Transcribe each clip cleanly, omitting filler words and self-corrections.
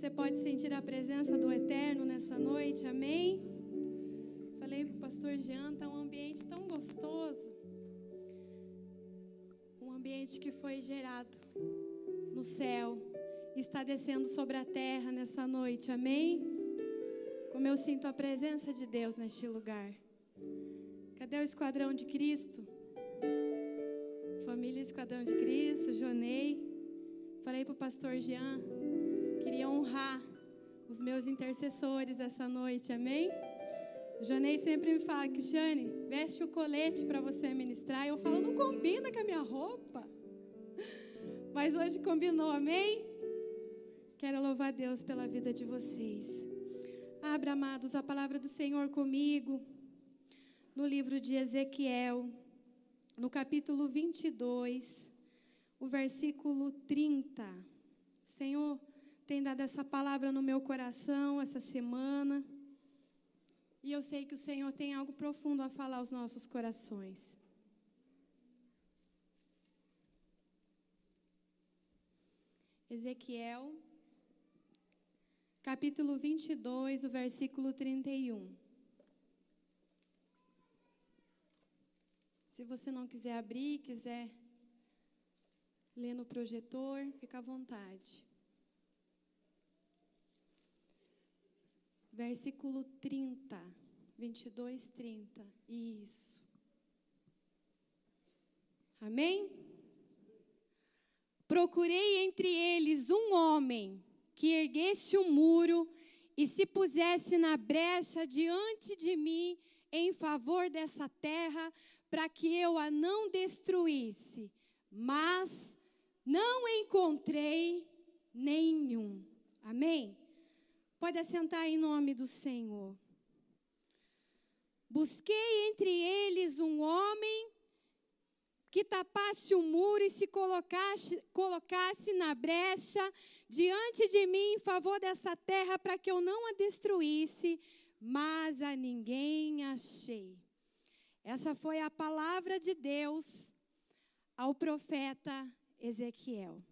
Você pode sentir a presença do Eterno nessa noite, amém? Falei para o pastor Jean, está um ambiente tão gostoso. Um ambiente que foi gerado no céu e está descendo sobre a terra nessa noite, amém? Como eu sinto a presença de Deus neste lugar. Cadê o Esquadrão de Cristo? Família Esquadrão de Cristo, Jonei. Falei para o pastor Jean, queria honrar os meus intercessores essa noite, amém? O Jonei sempre me fala, Cristiane, veste o colete para você ministrar. Eu falo, não combina com a minha roupa. Mas hoje combinou, amém? Quero louvar a Deus pela vida de vocês. Abra, amados, a palavra do Senhor comigo, no livro de Ezequiel, no capítulo 22, o versículo 30. O Senhor tem dado essa palavra no meu coração essa semana. E eu sei que o Senhor tem algo profundo a falar aos nossos corações. Ezequiel, capítulo 22, o versículo 31. Se você não quiser abrir, quiser ler no projetor, fica à vontade. Versículo 30, 22, 30. Isso. Amém? Procurei entre eles um homem que erguesse o muro e se pusesse na brecha diante de mim em favor dessa terra, para que eu a não destruísse, mas não encontrei nenhum. Amém? Pode assentar em nome do Senhor. Busquei entre eles um homem que tapasse o muro e se colocasse na brecha diante de mim em favor dessa terra, para que eu não a destruísse, mas a ninguém achei. Essa foi a palavra de Deus ao profeta Ezequiel.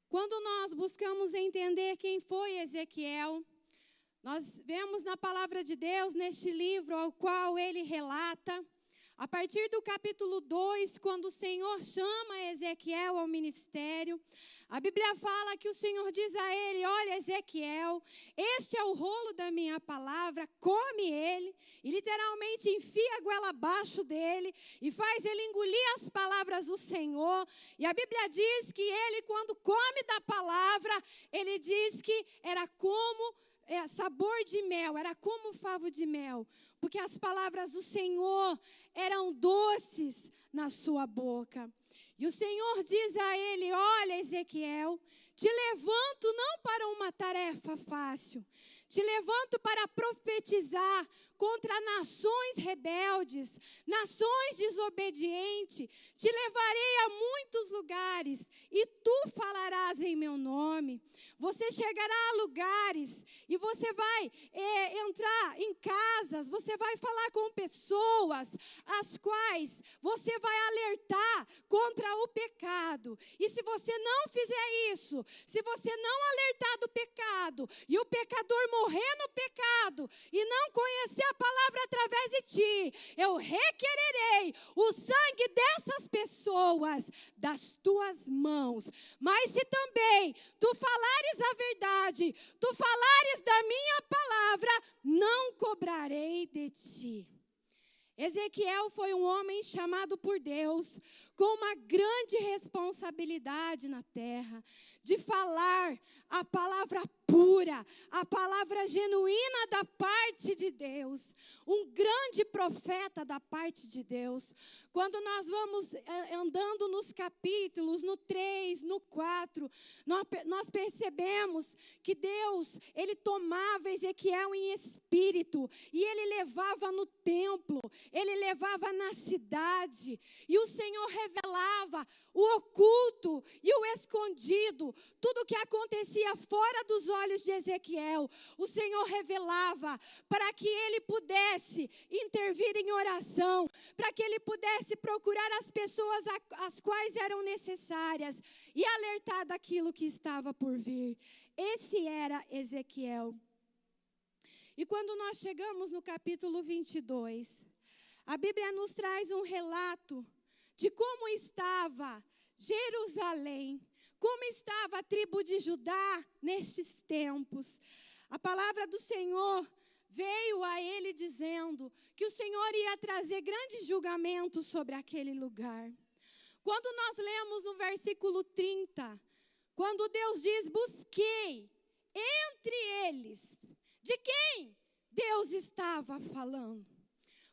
Quando nós buscamos entender quem foi Ezequiel, nós vemos na palavra de Deus, neste livro ao qual ele relata, a partir do capítulo 2, quando o Senhor chama Ezequiel ao ministério, a Bíblia fala que o Senhor diz a ele, olha Ezequiel, este é o rolo da minha palavra, come ele, e literalmente enfia a goela abaixo dele, e faz ele engolir as palavras do Senhor. E a Bíblia diz que ele, quando come da palavra, ele diz que era como sabor de mel, era como favo de mel, porque as palavras do Senhor eram doces na sua boca. E o Senhor diz a ele, olha Ezequiel, te levanto não para uma tarefa fácil, te levanto para profetizar contra nações rebeldes, nações desobedientes. Te levarei a muitos lugares e tu falarás em meu nome. Você chegará a lugares e você vai entrar em casas, você vai falar com pessoas as quais você vai alertar contra o pecado. E se você não fizer isso, se você não alertar do pecado e o pecador morrer no pecado e não conhecer a palavra através de ti, eu requererei o sangue dessas pessoas das tuas mãos. Mas se também tu falares a verdade, tu falares da minha palavra, não cobrarei de ti. Ezequiel foi um homem chamado por Deus com uma grande responsabilidade na terra, de falar a palavra pura, a palavra genuína da parte de Deus, um grande profeta da parte de Deus. Quando nós vamos andando nos capítulos, no 3, no 4, nós percebemos que Deus, ele tomava Ezequiel em espírito e ele levava no templo, ele levava na cidade, e o Senhor revelava o oculto e o escondido, tudo o que acontecia fora dos olhos de Ezequiel, o Senhor revelava para que ele pudesse intervir em oração, para que ele pudesse procurar as pessoas as quais eram necessárias e alertar daquilo que estava por vir. Esse era Ezequiel. E quando nós chegamos no capítulo 22, a Bíblia nos traz um relato de como estava Jerusalém, como estava a tribo de Judá nestes tempos. A palavra do Senhor veio a ele dizendo que o Senhor ia trazer grandes julgamentos sobre aquele lugar. Quando nós lemos no versículo 30, quando Deus diz, busquei entre eles, de quem Deus estava falando?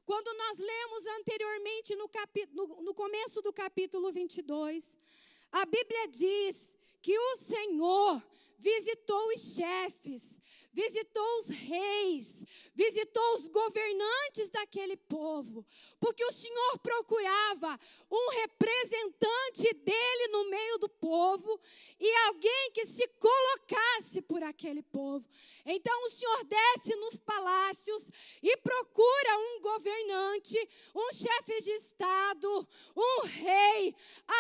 Quando nós lemos anteriormente no começo do capítulo 22, a Bíblia diz que o Senhor visitou os chefes, visitou os reis, visitou os governantes daquele povo, porque o Senhor procurava um representante dele no meio do povo e alguém que se colocasse por aquele povo. Então o Senhor desce nos palácios e procura um governante, um chefe de estado, um rei,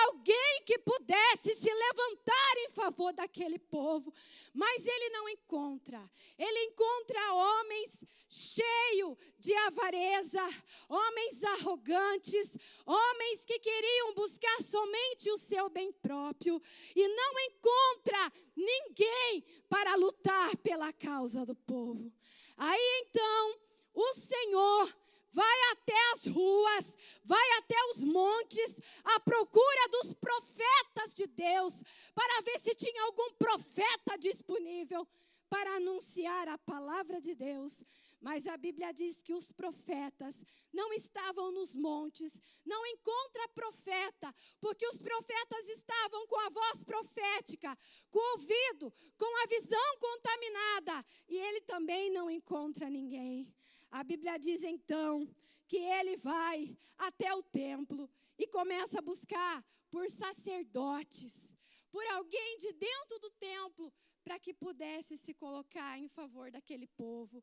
alguém que pudesse se levantar em favor daquele povo, mas ele não encontra. Ele encontra homens cheios de avareza, homens arrogantes, homens que queriam buscar somente o seu bem próprio e não encontra ninguém para lutar pela causa do povo. Aí então o Senhor vai até as ruas, vai até os montes, à procura dos profetas de Deus, para ver se tinha algum profeta disponível para anunciar a palavra de Deus. Mas a Bíblia diz que os profetas não estavam nos montes, não encontra profeta, porque os profetas estavam com a voz profética, com o ouvido, com a visão contaminada, e ele também não encontra ninguém. A Bíblia diz então que ele vai até o templo e começa a buscar por sacerdotes, por alguém de dentro do templo, para que pudesse se colocar em favor daquele povo.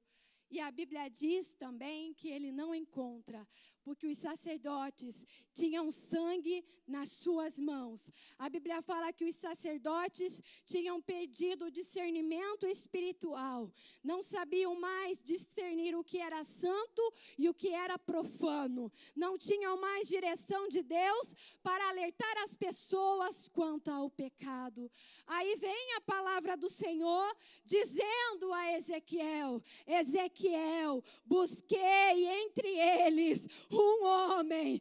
E a Bíblia diz também que ele não encontra, porque os sacerdotes tinham sangue nas suas mãos. A Bíblia fala que os sacerdotes tinham perdido o discernimento espiritual. Não sabiam mais discernir o que era santo e o que era profano. Não tinham mais direção de Deus para alertar as pessoas quanto ao pecado. Aí vem a palavra do Senhor dizendo a Ezequiel, Ezequiel, busquei entre eles um homem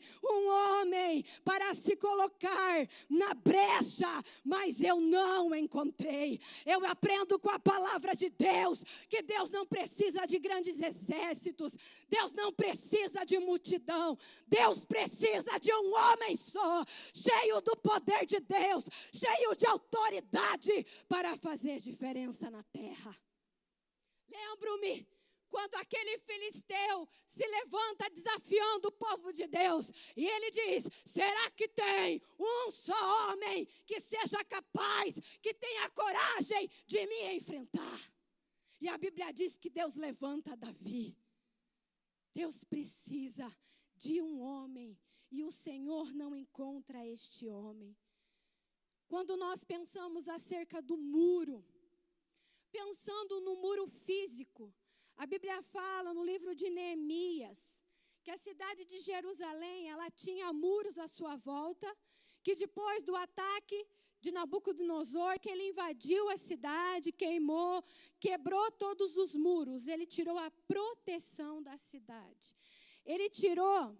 para se colocar na brecha, mas eu não encontrei. Eu aprendo com a palavra de Deus, que Deus não precisa de grandes exércitos, Deus não precisa de multidão, Deus precisa de um homem só, cheio do poder de Deus, cheio de autoridade para fazer diferença na terra. Lembro-me quando aquele filisteu se levanta desafiando o povo de Deus. E ele diz, será que tem um só homem que seja capaz, que tenha coragem de me enfrentar? E a Bíblia diz que Deus levanta Davi. Deus precisa de um homem e o Senhor não encontra este homem. Quando nós pensamos acerca do muro, pensando no muro físico, a Bíblia fala no livro de Neemias que a cidade de Jerusalém, ela tinha muros à sua volta, que depois do ataque de Nabucodonosor, que ele invadiu a cidade, queimou, quebrou todos os muros, ele tirou a proteção da cidade. Ele tirou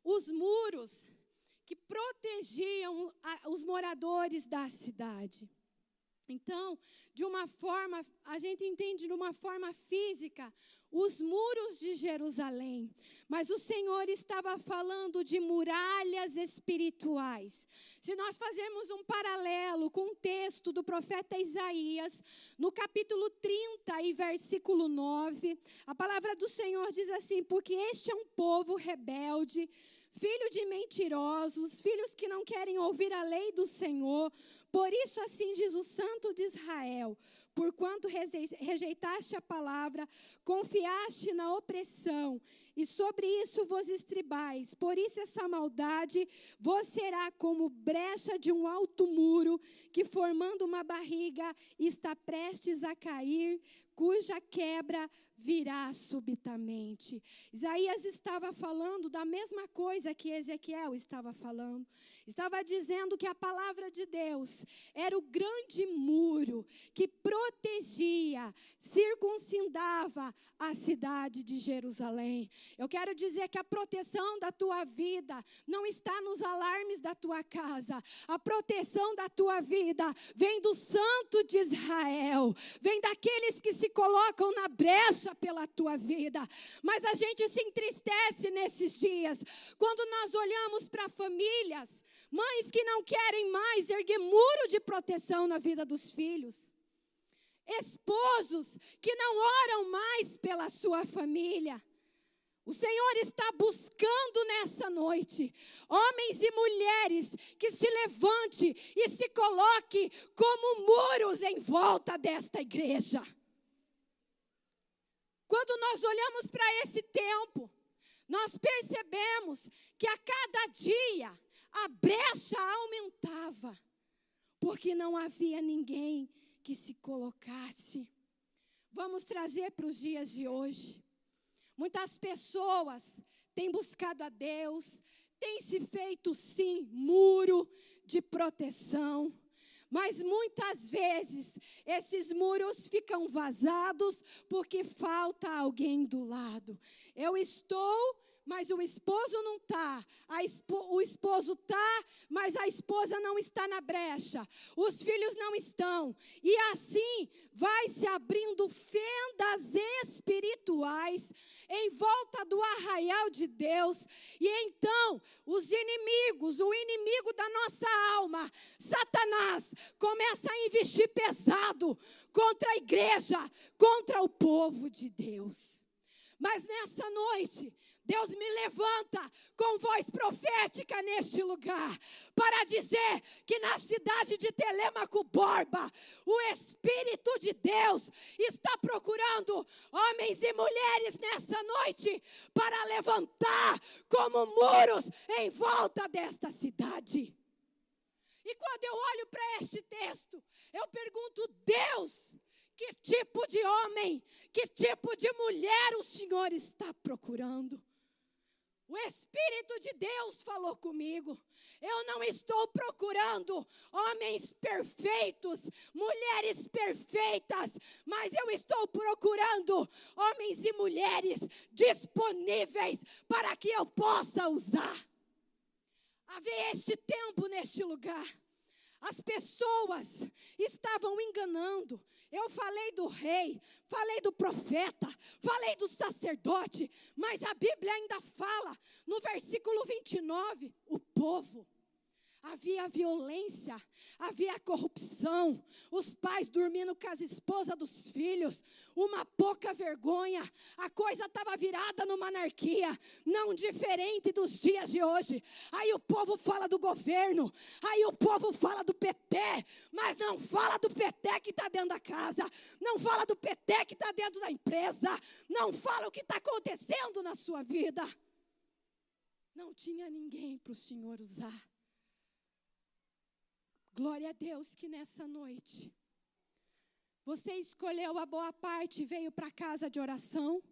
os muros que protegiam os moradores da cidade. Então, de uma forma, a gente entende de uma forma física os muros de Jerusalém, mas o Senhor estava falando de muralhas espirituais. Se nós fazermos um paralelo com o texto do profeta Isaías, no capítulo 30 e versículo 9, a palavra do Senhor diz assim: porque este é um povo rebelde, filho de mentirosos, filhos que não querem ouvir a lei do Senhor. Por isso assim diz o Santo de Israel: porquanto rejeitaste a palavra, confiaste na opressão, e sobre isso vos estribais. Por isso essa maldade vos será como brecha de um alto muro, que formando uma barriga está prestes a cair, cuja quebra virá subitamente. Isaías estava falando da mesma coisa que Ezequiel estava falando. Estava dizendo que a palavra de Deus era o grande muro que protegia, circundava a cidade de Jerusalém. Eu quero dizer que a proteção da tua vida não está nos alarmes da tua casa. A proteção da tua vida vem do Santo de Israel, vem daqueles que se colocam na brecha pela tua vida. Mas a gente se entristece nesses dias quando nós olhamos para famílias, mães que não querem mais erguer muro de proteção na vida dos filhos, esposos que não oram mais pela sua família. O Senhor está buscando nessa noite homens e mulheres que se levante e se coloque como muros em volta desta igreja. Quando nós olhamos para esse tempo, nós percebemos que a cada dia a brecha aumentava, porque não havia ninguém que se colocasse. Vamos trazer para os dias de hoje. Muitas pessoas têm buscado a Deus, têm se feito sim muro de proteção, mas muitas vezes esses muros ficam vazados porque falta alguém do lado. Eu estou, mas o esposo não está. O esposo está, mas a esposa não está na brecha. Os filhos não estão. E assim vai se abrindo fendas espirituais em volta do arraial de Deus. E então os inimigos, o inimigo da nossa alma, Satanás, começa a investir pesado contra a igreja, contra o povo de Deus. Mas nessa noite, Deus me levanta com voz profética neste lugar para dizer que na cidade de Telêmaco Borba, o Espírito de Deus está procurando homens e mulheres nessa noite para levantar como muros em volta desta cidade. E quando eu olho para este texto, eu pergunto: Deus, que tipo de homem, que tipo de mulher o Senhor está procurando? O Espírito de Deus falou comigo. Eu não estou procurando homens perfeitos, mulheres perfeitas, mas eu estou procurando homens e mulheres disponíveis para que eu possa usar. Havia este tempo neste lugar. As pessoas estavam enganando. Eu falei do rei, falei do profeta, falei do sacerdote, mas a Bíblia ainda fala, no versículo 29, o povo. Havia violência, havia corrupção, os pais dormindo com as esposas dos filhos, uma pouca vergonha, a coisa estava virada numa anarquia, não diferente dos dias de hoje. Aí o povo fala do governo, aí o povo fala do PT, mas não fala do PT que está dentro da casa, não fala do PT que está dentro da empresa, não fala o que está acontecendo na sua vida. Não tinha ninguém para o Senhor usar. Glória a Deus que nessa noite você escolheu a boa parte e veio para a casa de oração,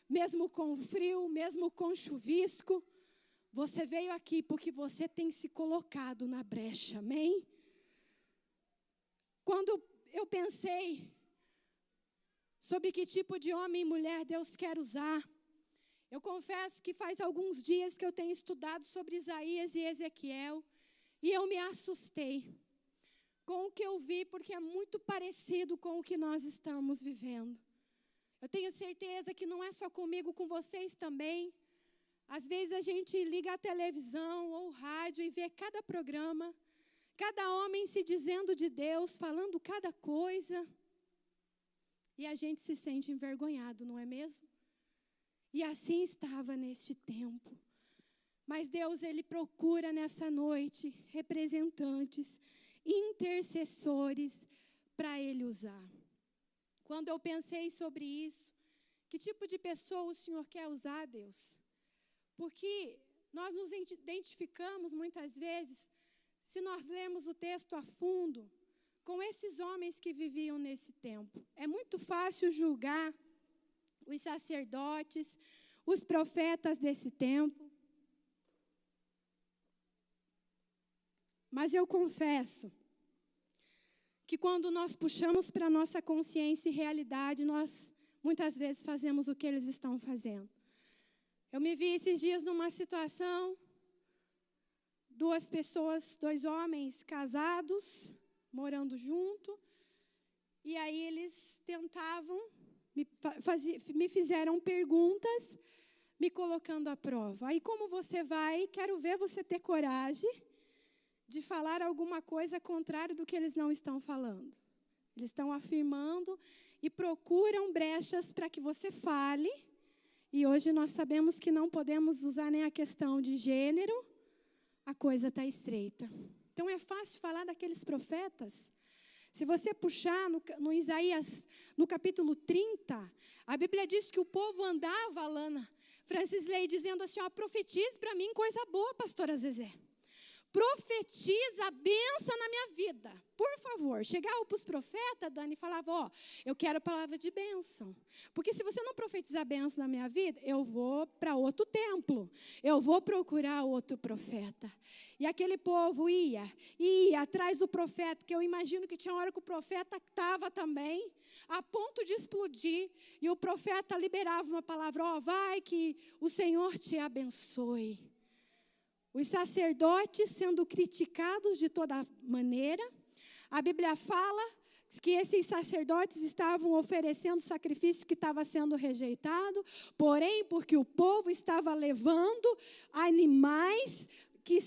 mesmo com frio, mesmo com chuvisco. Você veio aqui porque você tem se colocado na brecha, amém? Quando eu pensei sobre que tipo de homem e mulher Deus quer usar, eu confesso que faz alguns dias que eu tenho estudado sobre Isaías e Ezequiel e eu me assustei. com o que eu vi, porque é muito parecido com o que nós estamos vivendo. Eu tenho certeza que não é só comigo, com vocês também. Às vezes a gente liga a televisão ou o rádio e vê cada programa, cada homem se dizendo de Deus, falando cada coisa. E a gente se sente envergonhado, não é mesmo? E assim estava neste tempo. Mas Deus, Ele procura nessa noite representantes, intercessores para Ele usar. Quando eu pensei sobre isso, que tipo de pessoa o Senhor quer usar, Deus? Porque nós nos identificamos muitas vezes, se nós lermos o texto a fundo, com esses homens que viviam nesse tempo. É muito fácil julgar os sacerdotes, os profetas desse tempo. Mas eu confesso que quando nós puxamos para a nossa consciência e realidade, nós muitas vezes fazemos o que eles estão fazendo. Eu me vi esses dias numa situação, dois homens casados, morando junto, e aí eles tentavam, me fizeram perguntas, me colocando à prova. Aí como você vai, quero ver você ter coragem de falar alguma coisa contrária do que eles não estão falando. Eles estão afirmando e procuram brechas para que você fale. E hoje nós sabemos que não podemos usar nem a questão de gênero, a coisa está estreita. Então é fácil falar daqueles profetas. Se você puxar no Isaías, no capítulo 30, a Bíblia diz que o povo andava, Alana Francisley, dizendo assim, profetize para mim coisa boa, pastora Zezé. Profetiza a bênção na minha vida. Por favor, chegava para os profetas, Dani, e falava, eu quero palavra de bênção. Porque se você não profetizar a bênção na minha vida, eu vou para outro templo. Eu vou procurar outro profeta. E aquele povo ia atrás do profeta, que eu imagino que tinha hora que o profeta estava também, a ponto de explodir. E o profeta liberava uma palavra, vai que o Senhor te abençoe. Os sacerdotes sendo criticados de toda maneira. A Bíblia fala que esses sacerdotes estavam oferecendo sacrifício que estava sendo rejeitado, porém, porque o povo estava levando animais que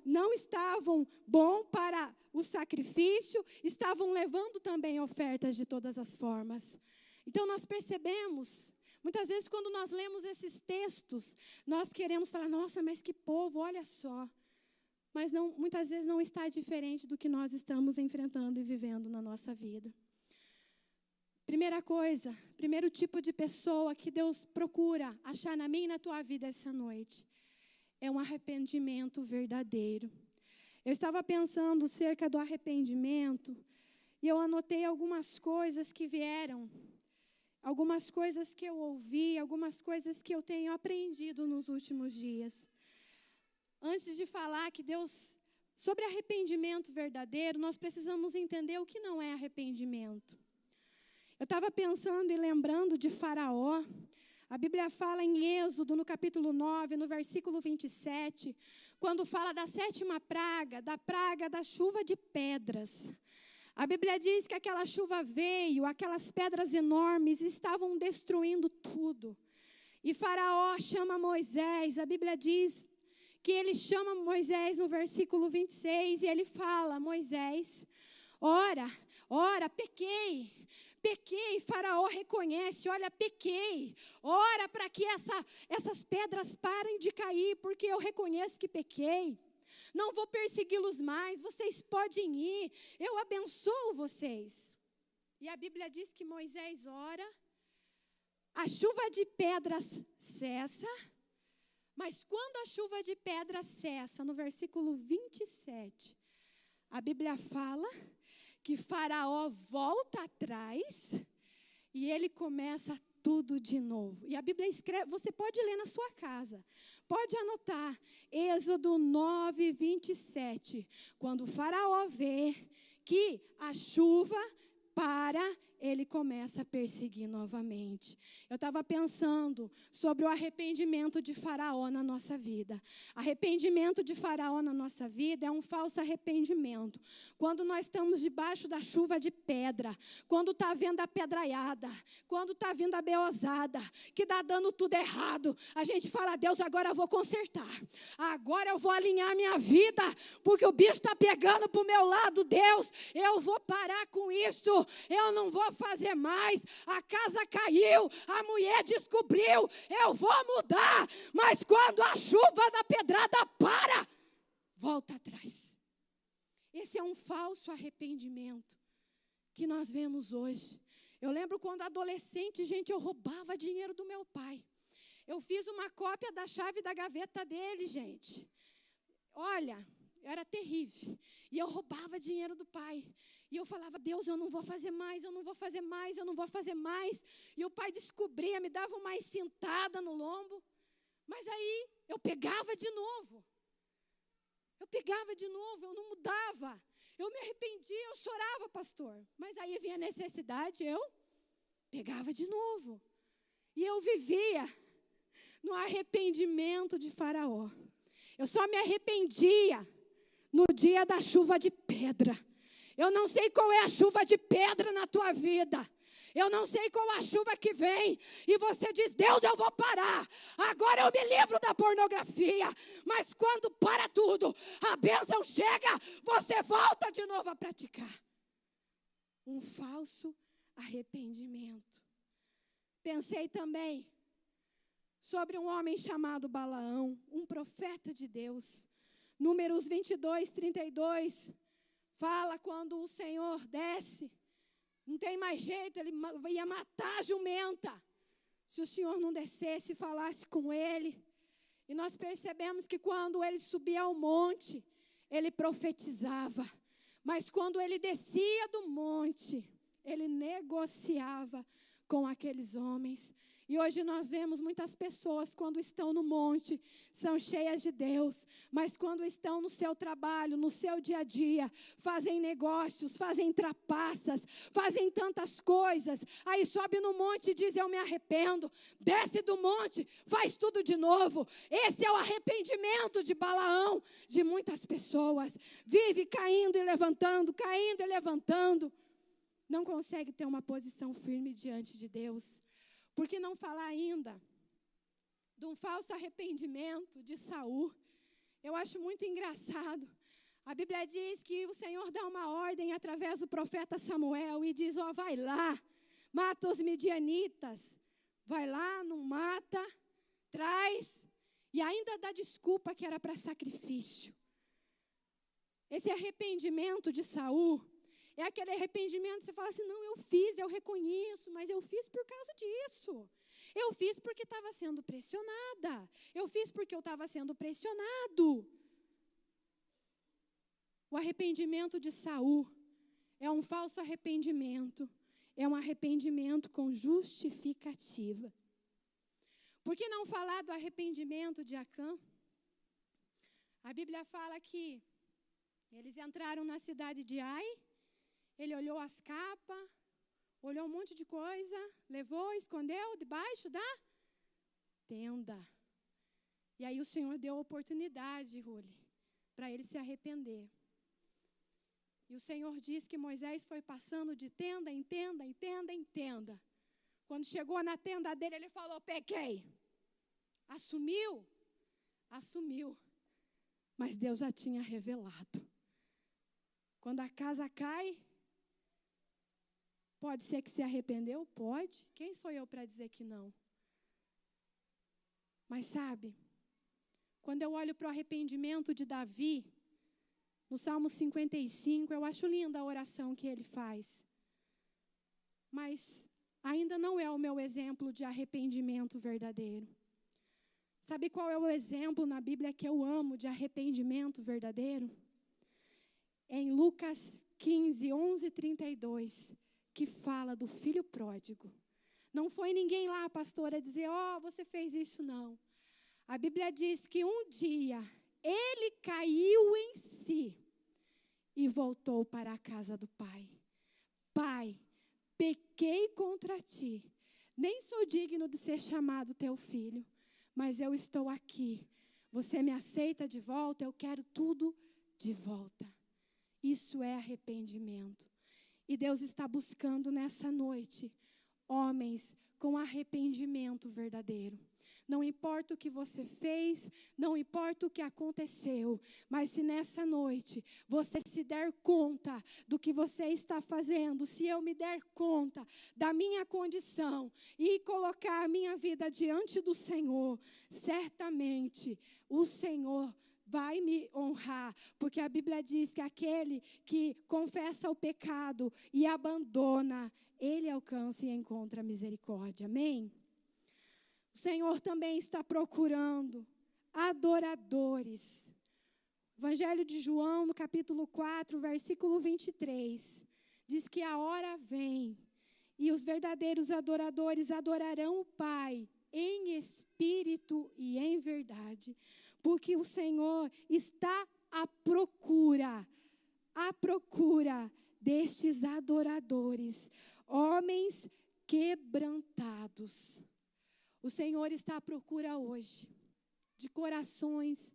não estavam bons para o sacrifício, estavam levando também ofertas de todas as formas. Então, nós percebemos... Muitas vezes, quando nós lemos esses textos, nós queremos falar, nossa, mas que povo, olha só. Mas muitas vezes não está diferente do que nós estamos enfrentando e vivendo na nossa vida. Primeira coisa, primeiro tipo de pessoa que Deus procura achar na minha e na tua vida essa noite, é um arrependimento verdadeiro. Eu estava pensando cerca do arrependimento, e eu anotei algumas coisas que vieram, algumas coisas que eu ouvi, algumas coisas que eu tenho aprendido nos últimos dias. Antes de falar que Deus, sobre arrependimento verdadeiro, nós precisamos entender o que não é arrependimento. Eu estava pensando e lembrando de Faraó. A Bíblia fala em Êxodo, no capítulo 9, no versículo 27, quando fala da 7ª praga, da praga da chuva de pedras. A Bíblia diz que aquela chuva veio, aquelas pedras enormes estavam destruindo tudo. E Faraó chama Moisés, a Bíblia diz que ele chama Moisés no versículo 26 e ele fala, Moisés, ora, pequei, Faraó reconhece, olha, pequei, ora para que essas pedras parem de cair, porque eu reconheço que pequei. Não vou persegui-los mais, vocês podem ir, eu abençoo vocês. E a Bíblia diz que Moisés ora, a chuva de pedras cessa, mas quando a chuva de pedras cessa, no versículo 27, a Bíblia fala que Faraó volta atrás e ele começa tudo de novo. E a Bíblia escreve, você pode ler na sua casa, pode anotar, Êxodo 9, 27. Quando o Faraó vê que a chuva para, ele começa a perseguir novamente. Eu estava pensando sobre o arrependimento de Faraó na nossa vida. Arrependimento de Faraó na nossa vida é um falso arrependimento. Quando nós estamos debaixo da chuva de pedra, quando está vindo a pedraiada, quando está vindo a beozada, que está dando tudo errado, a gente fala: Deus, agora eu vou consertar. Agora eu vou alinhar minha vida, porque o bicho está pegando para o meu lado. Deus, eu vou parar com isso. Eu não vou fazer mais. A casa caiu, a mulher descobriu, eu vou mudar. Mas quando a chuva da pedrada para, volta atrás. Esse é um falso arrependimento que nós vemos hoje. Eu lembro quando adolescente, gente, eu roubava dinheiro do meu pai. Eu fiz uma cópia da chave da gaveta dele, gente. Olha, era terrível. E eu roubava dinheiro do pai. E eu falava: Deus, eu não vou fazer mais, eu não vou fazer mais, eu não vou fazer mais. E o pai descobria, me dava uma cintada no lombo. Mas aí eu pegava de novo. Eu não mudava. Eu me arrependia, eu chorava, pastor. Mas aí vinha a necessidade, eu pegava de novo. E eu vivia no arrependimento de Faraó. Eu só me arrependia no dia da chuva de pedra. Eu não sei qual é a chuva de pedra na tua vida. Eu não sei qual a chuva que vem. E você diz: Deus, eu vou parar. Agora eu me livro da pornografia. Mas quando para tudo, a bênção chega, você volta de novo a praticar. Um falso arrependimento. Pensei também sobre um homem chamado Balaão, um profeta de Deus. Números 22, 32, fala quando o Senhor desce, não tem mais jeito, ele ia matar a jumenta, se o Senhor não descesse e falasse com ele. E nós percebemos que quando ele subia ao monte, ele profetizava. Mas quando ele descia do monte, ele negociava com aqueles homens. E hoje nós vemos muitas pessoas, quando estão no monte, são cheias de Deus, mas quando estão no seu trabalho, no seu dia a dia, fazem negócios, fazem trapaças, fazem tantas coisas, aí sobe no monte e diz: eu me arrependo, desce do monte, faz tudo de novo. Esse é o arrependimento de Balaão, de muitas pessoas. Vive caindo e levantando, não consegue ter uma posição firme diante de Deus. Por que não falar ainda de um falso arrependimento de Saul? Eu acho muito engraçado. A Bíblia diz que o Senhor dá uma ordem através do profeta Samuel e diz: ó, vai lá, mata os midianitas. Vai lá, não mata, traz, e ainda dá desculpa que era para sacrifício. Esse arrependimento de Saul é aquele arrependimento que você fala assim: não, eu fiz, eu reconheço, mas eu fiz por causa disso. Eu fiz porque estava sendo pressionada. Eu fiz porque eu estava sendo pressionado. O arrependimento de Saul é um falso arrependimento. É um arrependimento com justificativa. Por que não falar do arrependimento de Acã? A Bíblia fala que eles entraram na cidade de Ai. Ele olhou as capas, olhou um monte de coisa, levou, escondeu debaixo da tenda. E aí o Senhor deu a oportunidade, Ruli, para ele se arrepender. E o Senhor diz que Moisés foi passando de tenda em tenda, em tenda, em tenda. Quando chegou na tenda dele, ele falou: peguei. Assumiu? Assumiu. Mas Deus já tinha revelado. Quando a casa cai, pode ser que se arrependeu? Pode. Quem sou eu para dizer que não? Mas sabe, quando eu olho para o arrependimento de Davi, no Salmo 55, eu acho linda a oração que ele faz. Mas ainda não é o meu exemplo de arrependimento verdadeiro. Sabe qual é o exemplo na Bíblia que eu amo de arrependimento verdadeiro? É em Lucas 15, 11 e 32, que fala do filho pródigo. Não foi ninguém lá, pastora, dizer: ó, você fez isso, não. A Bíblia diz que um dia ele caiu em si e voltou para a casa do pai. Pai, pequei contra ti. Nem sou digno de ser chamado teu filho, mas eu estou aqui. Você me aceita de volta? Eu quero tudo de volta. Isso é arrependimento. E Deus está buscando nessa noite homens com arrependimento verdadeiro. Não importa o que você fez, não importa o que aconteceu, mas se nessa noite você se der conta do que você está fazendo, se eu me der conta da minha condição e colocar a minha vida diante do Senhor, certamente o Senhor vai me honrar, porque a Bíblia diz que aquele que confessa o pecado e abandona, ele alcança e encontra misericórdia. Amém? O Senhor também está procurando adoradores. Evangelho de João, no capítulo 4, versículo 23, diz que a hora vem e os verdadeiros adoradores adorarão o Pai em espírito e em verdade, porque o Senhor está à procura destes adoradores, homens quebrantados. O Senhor está à procura hoje de corações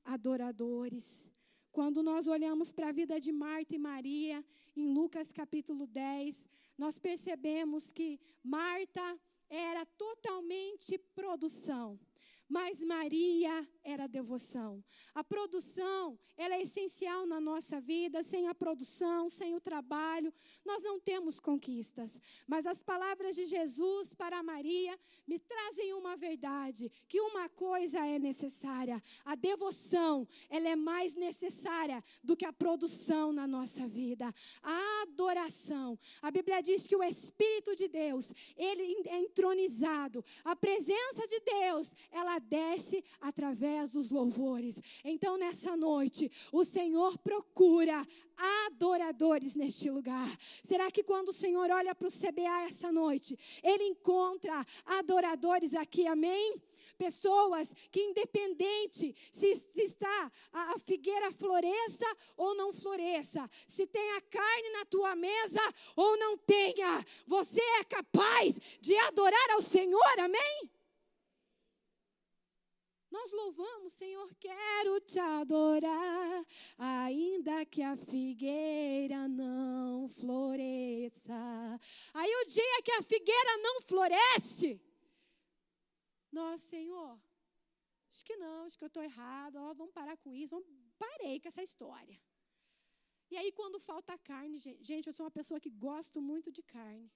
adoradores. Quando nós olhamos para a vida de Marta e Maria, em Lucas capítulo 10, nós percebemos que Marta era totalmente produção, mas Maria era devoção. A produção, ela é essencial na nossa vida. Sem a produção, sem o trabalho, nós não temos conquistas. Mas as palavras de Jesus para Maria me trazem uma verdade, que uma coisa é necessária. A devoção, ela é mais necessária do que a produção na nossa vida. A adoração. A Bíblia diz que o Espírito de Deus, ele é entronizado. A presença de Deus, ela desce através dos louvores. Então, nessa noite, o Senhor procura adoradores neste lugar. Será que quando o Senhor olha para o CBA essa noite, Ele encontra adoradores aqui, amém? Pessoas que, independente se está a figueira floresça ou não floresça, se tem a carne na tua mesa ou não tenha, você é capaz de adorar ao Senhor, amém? Nós louvamos, Senhor, quero te adorar, ainda que a figueira não floresça. Aí o dia que a figueira não floresce, nós, Senhor, acho que não, acho que eu estou errado, vamos parar com isso, parei com essa história. E aí quando falta carne, gente, eu sou uma pessoa que gosto muito de carne.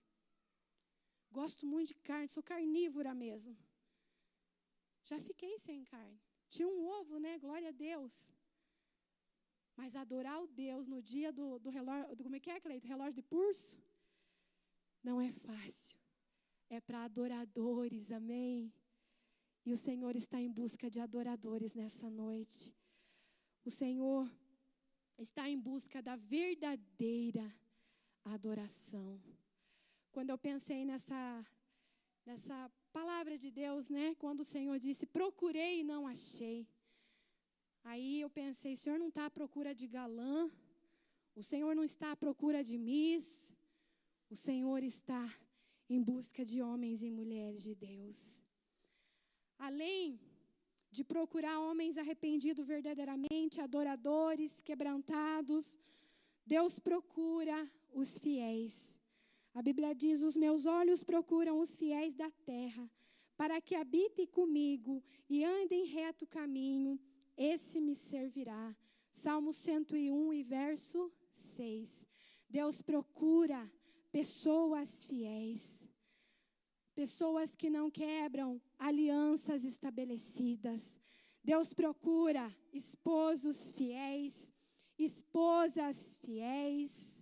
Gosto muito de carne, sou carnívora mesmo. Já fiquei sem carne. Tinha um ovo, né? Glória a Deus. Mas adorar o Deus no dia do relógio, como é que é, Cleito? Relógio de pulso? Não é fácil. É para adoradores, amém? E o Senhor está em busca de adoradores nessa noite. O Senhor está em busca da verdadeira adoração. Quando eu pensei nessa palavra de Deus, né? Quando o Senhor disse, procurei e não achei. Aí eu pensei, o Senhor não está à procura de galã, o Senhor não está à procura de miss, o Senhor está em busca de homens e mulheres de Deus. Além de procurar homens arrependidos verdadeiramente, adoradores, quebrantados, Deus procura os fiéis. A Bíblia diz, os meus olhos procuram os fiéis da terra, para que habitem comigo e andem reto caminho, esse me servirá. Salmo 101 e verso 6. Deus procura pessoas fiéis, pessoas que não quebram alianças estabelecidas. Deus procura esposos fiéis, esposas fiéis,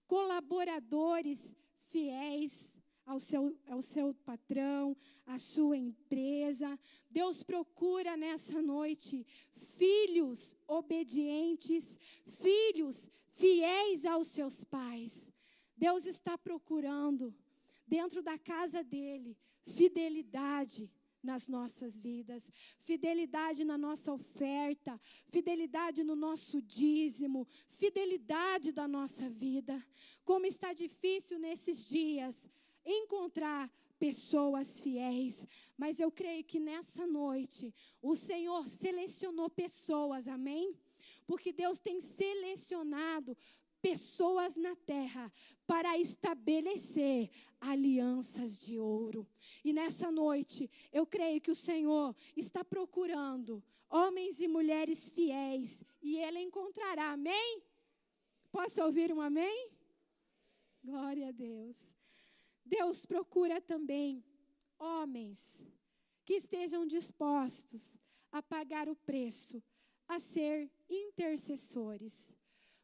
colaboradores fiéis ao seu patrão, à sua empresa. Deus procura nessa noite filhos obedientes, filhos fiéis aos seus pais. Deus está procurando dentro da casa dele fidelidade nas nossas vidas, fidelidade na nossa oferta, fidelidade no nosso dízimo, fidelidade da nossa vida. Como está difícil nesses dias encontrar pessoas fiéis, mas eu creio que nessa noite o Senhor selecionou pessoas, amém? Porque Deus tem selecionado pessoas na terra para estabelecer alianças de ouro. E nessa noite, eu creio que o Senhor está procurando homens e mulheres fiéis, e Ele encontrará, amém? Posso ouvir um amém? Glória a Deus. Deus procura também homens que estejam dispostos a pagar o preço, a ser intercessores.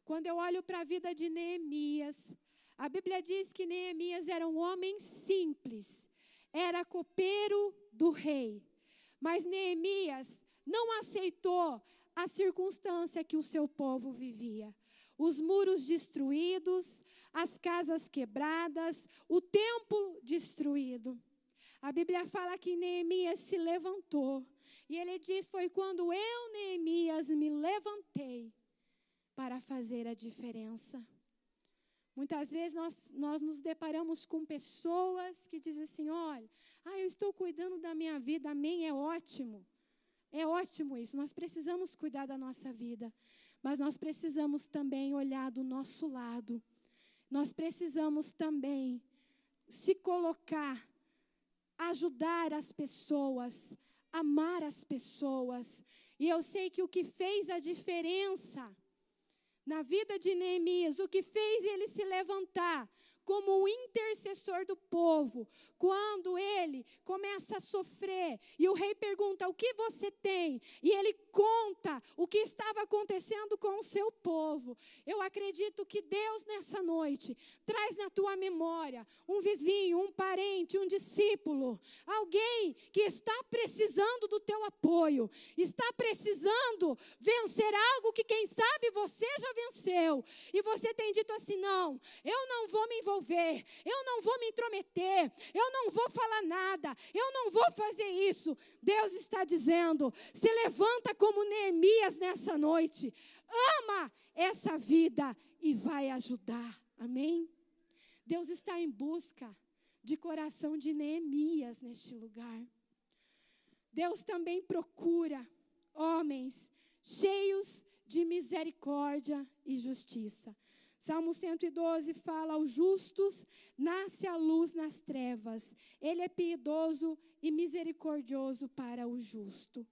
Quando eu olho para a vida de Neemias, a Bíblia diz que Neemias era um homem simples, era copeiro do rei. Mas Neemias não aceitou a circunstância que o seu povo vivia. Os muros destruídos, as casas quebradas, o templo destruído. A Bíblia fala que Neemias se levantou. E ele diz, foi quando eu, Neemias, me levantei para fazer a diferença. Muitas vezes nós nos deparamos com pessoas que dizem assim, olha, eu estou cuidando da minha vida, amém, é ótimo isso, nós precisamos cuidar da nossa vida, mas nós precisamos também olhar do nosso lado, nós precisamos também se colocar, ajudar as pessoas, amar as pessoas. E eu sei que o que fez a diferença na vida de Neemias, o que fez ele se levantar como o intercessor do povo, quando ele começa a sofrer, e o rei pergunta, o que você tem? E ele conta o que estava acontecendo com o seu povo. Eu acredito que Deus nessa noite traz na tua memória um vizinho, um parente, um discípulo, alguém que está precisando do teu apoio, está precisando vencer algo que quem sabe você já venceu, e você tem dito assim, não, eu não vou me envolver, eu não vou me intrometer, eu não vou falar nada, eu não vou fazer isso. Deus está dizendo, se levanta como Neemias nessa noite, ama essa vida e vai ajudar, amém? Deus está em busca de coração de Neemias neste lugar. Deus também procura homens cheios de misericórdia e justiça. Salmo 112 fala, aos justos nasce a luz nas trevas. Ele é piedoso e misericordioso para o justo.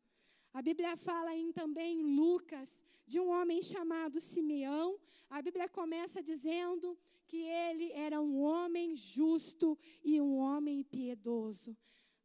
A Bíblia fala também em Lucas, de um homem chamado Simeão. A Bíblia começa dizendo que ele era um homem justo e um homem piedoso.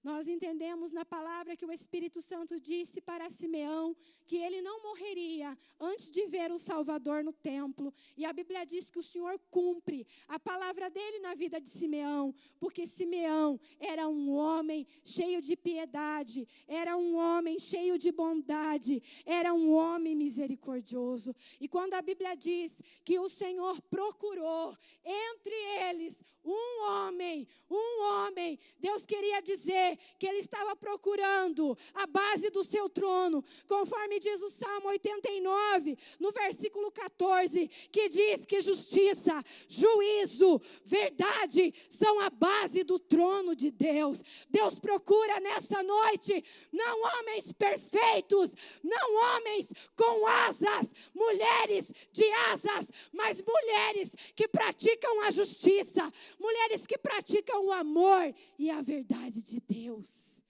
Nós entendemos na palavra que o Espírito Santo disse para Simeão que ele não morreria antes de ver o Salvador no templo. E a Bíblia diz que o Senhor cumpre a palavra dele na vida de Simeão, porque Simeão era um homem cheio de piedade, era um homem cheio de bondade, era um homem misericordioso. E quando a Bíblia diz que o Senhor procurou entre eles um homem, Deus queria dizer que ele estava procurando a base do seu trono, conforme diz o Salmo 89, no versículo 14, que diz que justiça, juízo, verdade são a base do trono de Deus. Deus procura nessa noite, não homens perfeitos, não homens com asas, mulheres de asas, mas mulheres que praticam a justiça, mulheres que praticam o amor e a verdade de Deus.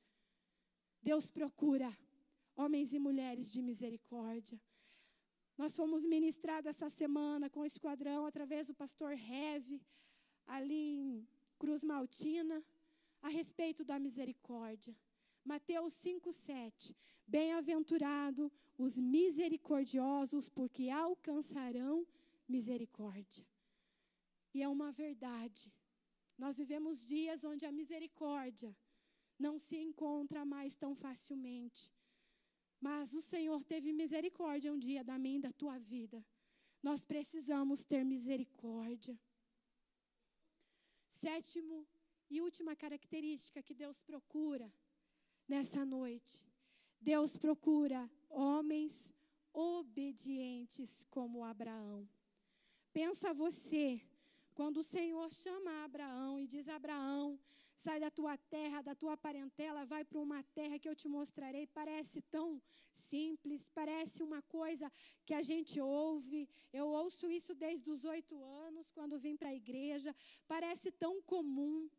Deus procura homens e mulheres de misericórdia. Nós fomos ministrados essa semana com o esquadrão, através do pastor Heve, ali em Cruz Maltina, a respeito da misericórdia. Mateus 5:7. Bem-aventurado os misericordiosos, porque alcançarão misericórdia. E é uma verdade. Nós vivemos dias onde a misericórdia não se encontra mais tão facilmente. Mas o Senhor teve misericórdia um dia da minha e da tua vida. Nós precisamos ter misericórdia. Sétimo e última característica que Deus procura Nessa noite, Deus procura homens obedientes como Abraão. Pensa você, quando o Senhor chama Abraão e diz: Abraão, sai da tua terra, da tua parentela, vai para uma terra que eu te mostrarei. Parece tão simples, parece uma coisa que a gente ouve. Eu ouço isso desde os 8 anos, quando vim para a igreja. Parece tão comum.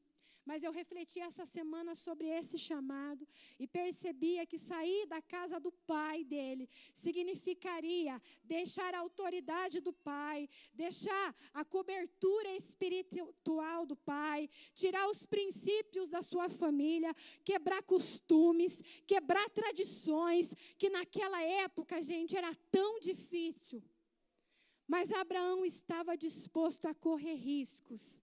Mas eu refleti essa semana sobre esse chamado e percebia que sair da casa do pai dele significaria deixar a autoridade do pai, deixar a cobertura espiritual do pai, tirar os princípios da sua família, quebrar costumes, quebrar tradições, que naquela época, gente, era tão difícil. Mas Abraão estava disposto a correr riscos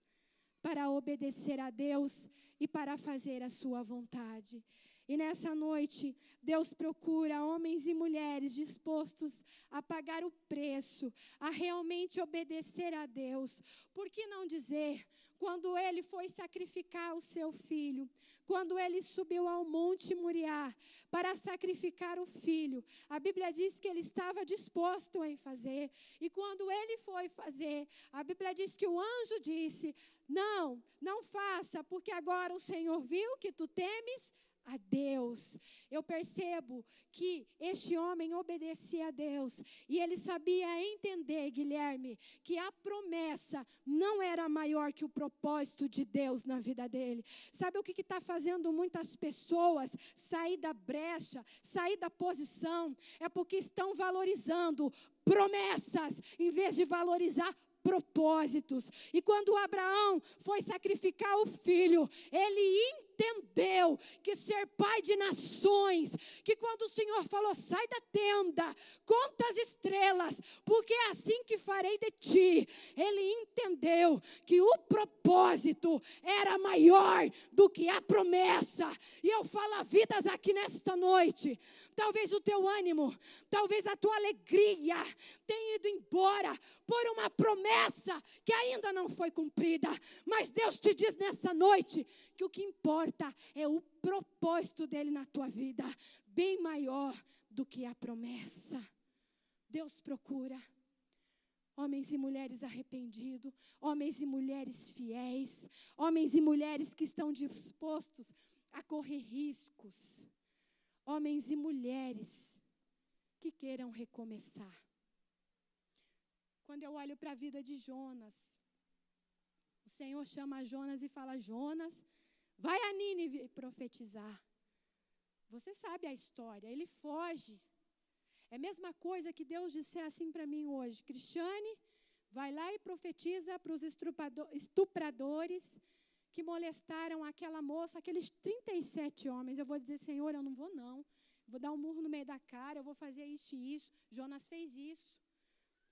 para obedecer a Deus e para fazer a sua vontade. E nessa noite, Deus procura homens e mulheres dispostos a pagar o preço, a realmente obedecer a Deus. Por que não dizer, quando ele foi sacrificar o seu filho, quando ele subiu ao Monte Moriá para sacrificar o filho, a Bíblia diz que ele estava disposto em fazer. E quando ele foi fazer, a Bíblia diz que o anjo disse: não faça, porque agora o Senhor viu que tu temes a Deus. Eu percebo que este homem obedecia a Deus e ele sabia entender, Guilherme, que a promessa não era maior que o propósito de Deus na vida dele. Sabe o que está fazendo muitas pessoas sair da brecha, sair da posição? É porque estão valorizando promessas em vez de valorizar propósitos. E quando Abraão foi sacrificar o filho, ele entendeu que ser pai de nações, que quando o Senhor falou: sai da tenda, conta as estrelas, porque é assim que farei de ti, ele entendeu que o propósito era maior do que a promessa. E eu falo a vidas aqui nesta noite. Talvez o teu ânimo, talvez a tua alegria tenha ido embora por uma promessa que ainda não foi cumprida. Mas Deus te diz nessa noite que o que importa é o propósito dele na tua vida, bem maior do que a promessa. Deus procura homens e mulheres arrependidos, homens e mulheres fiéis, homens e mulheres que estão dispostos a correr riscos, homens e mulheres que queiram recomeçar. Quando eu olho para a vida de Jonas, o Senhor chama Jonas e fala: Jonas, vai a Nínive profetizar. Você sabe a história, ele foge. É a mesma coisa que Deus disser assim para mim hoje: Cristiane, vai lá e profetiza para os estupradores que molestaram aquela moça, aqueles 37 homens. Eu vou dizer: Senhor, eu não vou não. Vou dar um murro no meio da cara, eu vou fazer isso e isso. Jonas fez isso.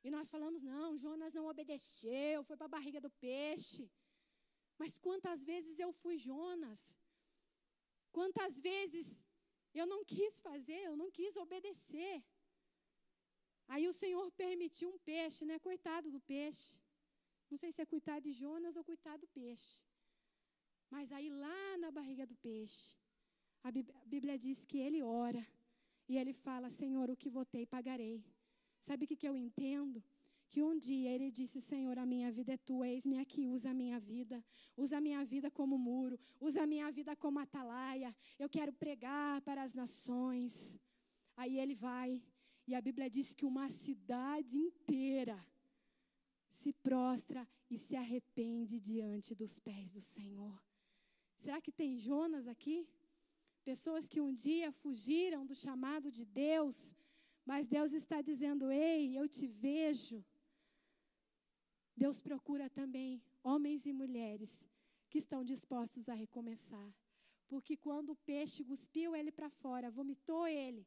E nós falamos: não, Jonas não obedeceu, foi para a barriga do peixe. Mas quantas vezes eu fui Jonas? Quantas vezes eu não quis fazer, eu não quis obedecer. Aí o Senhor permitiu um peixe, né? Coitado do peixe. Não sei se é coitado de Jonas ou coitado do peixe. Mas aí lá na barriga do peixe, a Bíblia diz que ele ora. E ele fala: Senhor, o que votei, pagarei. Sabe o que eu entendo? Que um dia ele disse: Senhor, a minha vida é tua, eis-me aqui, usa a minha vida. Usa a minha vida como muro, usa a minha vida como atalaia. Eu quero pregar para as nações. Aí ele vai, e a Bíblia diz que uma cidade inteira se prostra e se arrepende diante dos pés do Senhor. Será que tem Jonas aqui? Pessoas que um dia fugiram do chamado de Deus, mas Deus está dizendo: ei, eu te vejo. Deus procura também homens e mulheres que estão dispostos a recomeçar. Porque quando o peixe cuspiu ele para fora, vomitou ele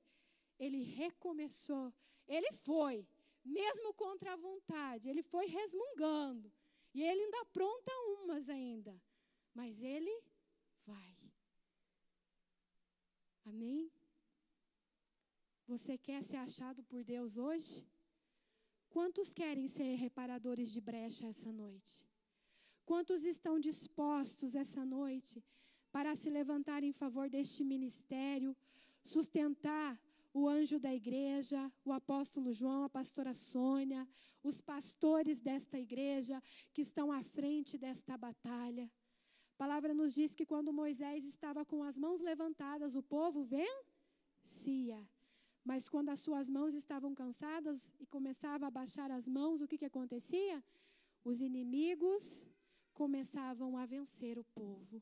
recomeçou. Ele foi, mesmo contra a vontade, ele foi resmungando. E ele ainda apronta umas ainda. Mas ele vai. Amém? Você quer ser achado por Deus hoje? Quantos querem ser reparadores de brecha essa noite? Quantos estão dispostos essa noite para se levantar em favor deste ministério, sustentar o anjo da igreja, o apóstolo João, a pastora Sônia, os pastores desta igreja que estão à frente desta batalha. A palavra nos diz que quando Moisés estava com as mãos levantadas, o povo vencia. Mas quando as suas mãos estavam cansadas e começava a baixar as mãos, o que acontecia? Os inimigos começavam a vencer o povo.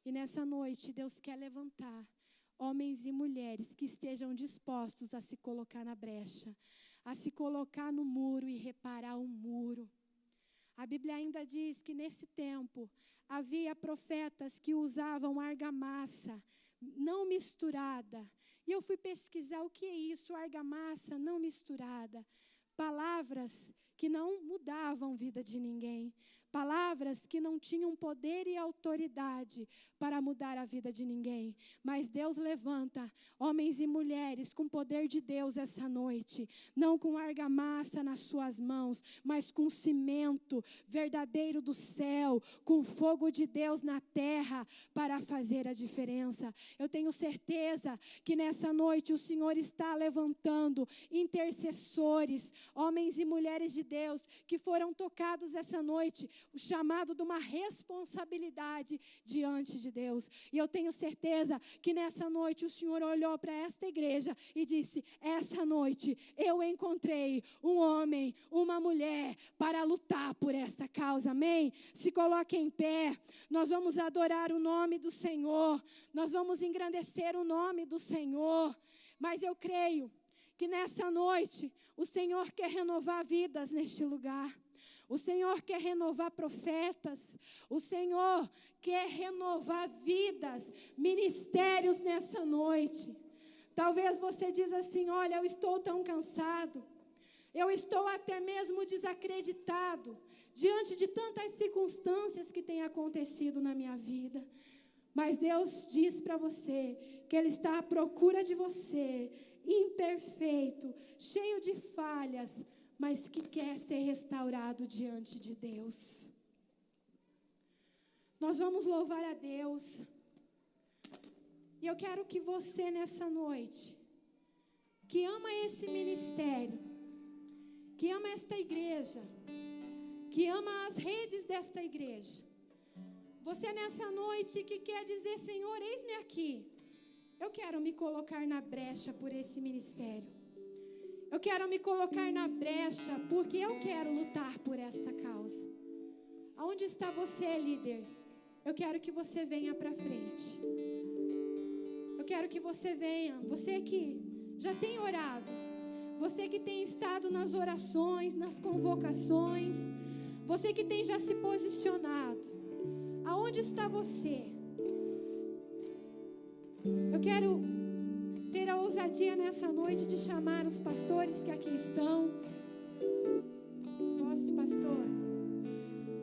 E nessa noite, Deus quer levantar homens e mulheres que estejam dispostos a se colocar na brecha, a se colocar no muro e reparar o muro. A Bíblia ainda diz que nesse tempo havia profetas que usavam argamassa não misturada. E eu fui pesquisar o que é isso, argamassa não misturada. Palavras que não mudavam a vida de ninguém. Palavras que não tinham poder e autoridade para mudar a vida de ninguém. Mas Deus levanta homens e mulheres com poder de Deus essa noite. Não com argamassa nas suas mãos, mas com cimento verdadeiro do céu, com fogo de Deus na terra para fazer a diferença. Eu tenho certeza que nessa noite o Senhor está levantando intercessores, homens e mulheres de Deus que foram tocados essa noite, o chamado de uma responsabilidade diante de Deus. E eu tenho certeza que nessa noite o Senhor olhou para esta igreja e disse: essa noite eu encontrei um homem, uma mulher para lutar por essa causa, amém? Se coloque em pé, nós vamos adorar o nome do Senhor, nós vamos engrandecer o nome do Senhor, mas eu creio que nessa noite o Senhor quer renovar vidas neste lugar. O Senhor quer renovar profetas, o Senhor quer renovar vidas, ministérios nessa noite. Talvez você diz assim: olha, eu estou tão cansado, eu estou até mesmo desacreditado, diante de tantas circunstâncias que têm acontecido na minha vida. Mas Deus diz para você que Ele está à procura de você, imperfeito, cheio de falhas, mas que quer ser restaurado diante de Deus. Nós vamos louvar a Deus. E eu quero que você nessa noite, que ama esse ministério, que ama esta igreja, que ama as redes desta igreja, você nessa noite que quer dizer: Senhor, eis-me aqui, eu quero me colocar na brecha por esse ministério. Eu quero me colocar na brecha porque eu quero lutar por esta causa. Aonde está você, líder? Eu quero que você venha para frente. Eu quero que você venha. Você que já tem orado. Você que tem estado nas orações, nas convocações. Você que tem já se posicionado. Aonde está você? Eu quero ter a ousadia nessa noite de chamar os pastores que aqui estão. Posso, pastor?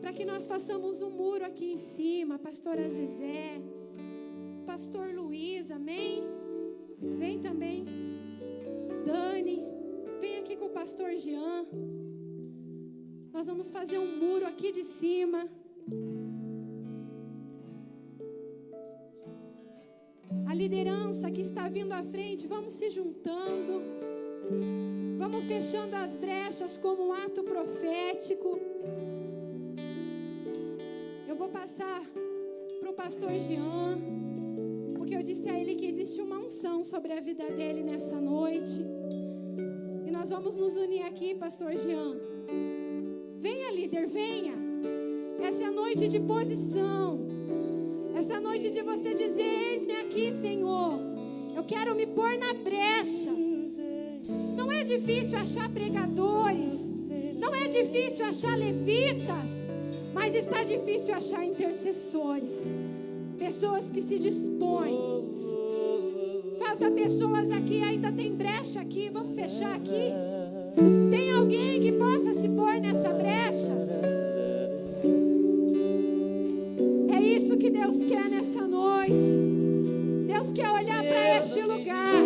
Para que nós façamos um muro aqui em cima. Pastora Zezé, pastor Luiz, amém? Vem também. Dani, vem aqui com o pastor Jean. Nós vamos fazer um muro aqui de cima. A liderança que está vindo à frente, vamos se juntando, vamos fechando as brechas como um ato profético. Eu vou passar para o pastor Jean, porque eu disse a ele que existe uma unção sobre a vida dele nessa noite. E nós vamos nos unir aqui, pastor Jean. Venha, líder, venha. Essa é a noite de posição. Essa noite de você dizer: eis-me aqui, Senhor. Eu quero me pôr na brecha. Não é difícil achar pregadores. Não é difícil achar levitas. Mas está difícil achar intercessores. Pessoas que se dispõem. Falta pessoas aqui, ainda tem brecha aqui. Vamos fechar aqui. Tem alguém que possa se pôr nessa brecha? É isso que Deus quer nessa noite. Deus quer olhar para este lugar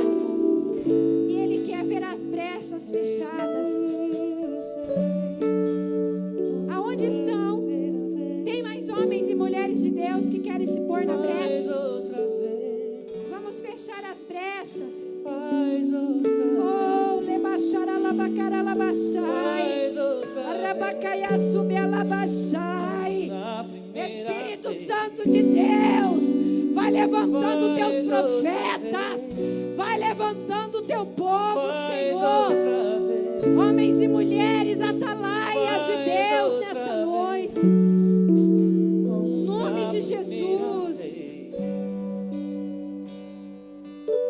e Ele quer ver as brechas fechadas. Aonde estão? Tem mais homens e mulheres de Deus que querem se pôr na brecha? Espírito Santo de Deus, vai levantando teus profetas, vai levantando o teu povo, Senhor. Homens e mulheres, atalaias de Deus nessa noite. Em nome de Jesus.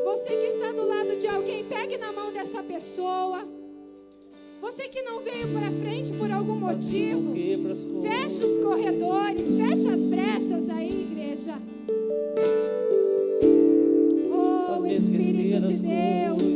Você que está do lado de alguém, pegue na mão dessa pessoa. Você que não veio para frente por algum motivo, fecha os corredores, fecha as brechas aí, igreja. Oh, Espírito de Deus.